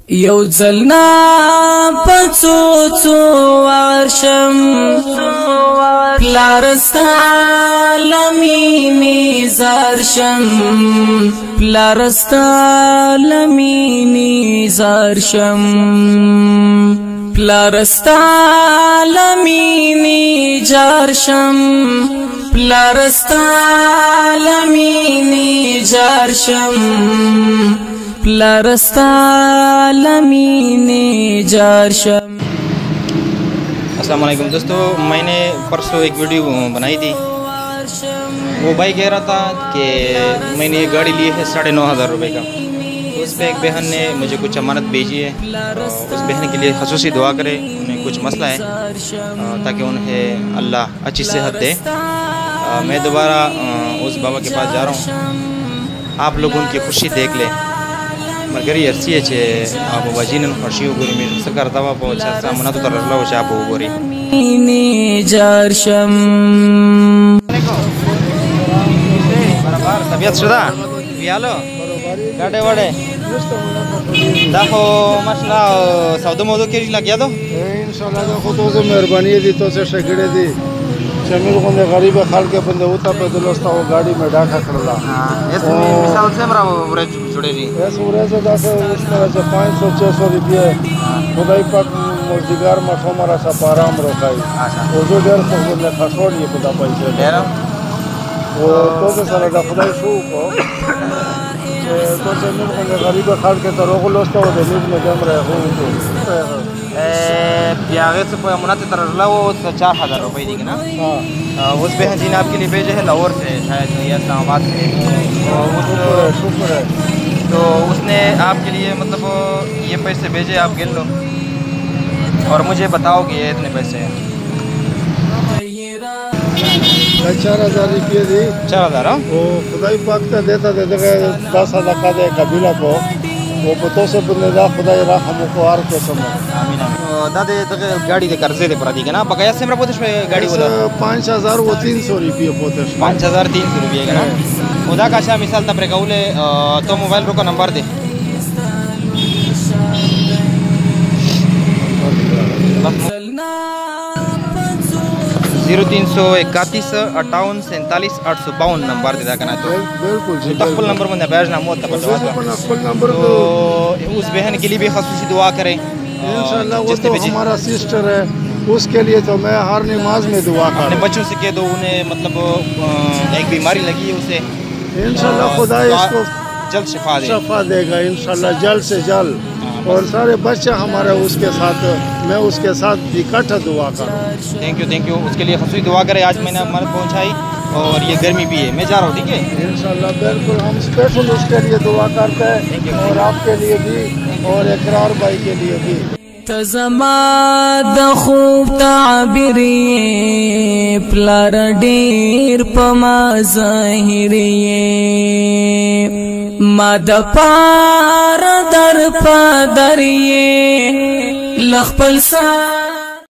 You ځلنا پڅو څو Varsham پلارستا لمینی زارشم پلارستا لمینی زارشم پلارستا لمینی جارشم پلارستا لمینی جارشم پلارستا لمینی جارشم। अस्सलाम वालेकुम दोस्तों, मैंने परसों एक वीडियो बनाई थी। वो भाई कह रहा था कि मैंने ये गाड़ी ली है 9,500 रुपये का। उस पर एक बहन ने मुझे कुछ अमानत भेजी है। उस बहन के लिए ख़ुसूसी दुआ करे, उन्हें कुछ मसला है ताकि उन्हें अल्लाह अच्छी सेहत दे। मैं दोबारा उस बाबा के पास जा रहा हूँ, आप लोग उनकी खुशी देख लें। मगर ये अर्सी है आप वजीन खुशी उगरी में सरकार दवा पहुंच सा मना तो तरला हो आप उगरी नी जरशम बराबर तबीयत शुदा बियालो गाड़े वाड़े देखो मसला सौदा मौजू के लग गया तो इंशाल्लाह देखो तो मेहरबानी दी तो से शगड़े दी जमील को ने गरीब खाल के बंदे उता पे दोस्ता वो गाड़ी में डाका करला। हां ऐसे मिसाल से हमरा पूरे जुड़े जी ऐसे उरे से दासे उस तरह से 500-600 रुपए खुदाई पाक मौजूदार मठो मारा सा आराम रखाई। वो जो देर को ने खसोड़ ये खुदा पैसे देर वो तो से सारा दा खुदाई शू को तो जमील को ने गरीब खाल के तो रोग लोस्ता वो जमील में जम रहे हो तो प्यागे से कोई मुनाते तरला वो 4,000 रुपये दी ना। हाँ उस बहन जी ने आपके लिए भेजे है लाहौर से, शायद ये इस्लामाबाद से। शुक्र है तो उसने आपके लिए मतलब ये पैसे भेजे, आप गिन लो और मुझे बताओ कि ये इतने पैसे हैं। 4,000 रुपये दी। 4,000 वो खुदाई पाक देता 10,000 का दे कबीला को वो पतो से बुनेदा खुदाई राह हमको आर के समय आमीन आमीन। दादे गाड़ी दे कर्जे दे परादी ना बकाया से हमरा पोते गाड़ी बोला 5,000 वो 300 रुपये पोते 5,300 रुपये का ना। खुदा का शा मिसाल तब रेकाउले तो मोबाइल रो का नंबर दे 0331 नंबर दे देना। तो बिल्कुल जी तकबल नंबर में बैज ना मोत तक नंबर तो उस बहन के लिए भी खासूसी दुआ करें इंशाल्लाह। वो तो हमारा सिस्टर है, उसके लिए तो मैं हर नमाज में दुआ करूं। अपने बच्चों से कह दो उन्हें मतलब एक बीमारी लगी है उसे, इंशाल्लाह खुदा इसको जल्द शिफा देगा इंशाल्लाह जल्द से जल्द। और सारे बच्चे हमारे उसके साथ, मैं उसके साथ इकट्ठा दुआ करूँ। थैंक यू उसके लिए खासूसी दुआ करें। आज मैंने अमानत पहुँचाई और ये गर्मी भी है, मैं जा रहा हूँ, ठीक है इंशाल्लाह। बिल्कुल हम स्पेशल उसके लिए दुआ करते हैं और आपके लिए भी और इकरार भाई के लिए भी। तज़मा द खूब ताबिरी प्लार डेर पमा ज़ाहिरिये मद पार दर पदरिये लखपल सा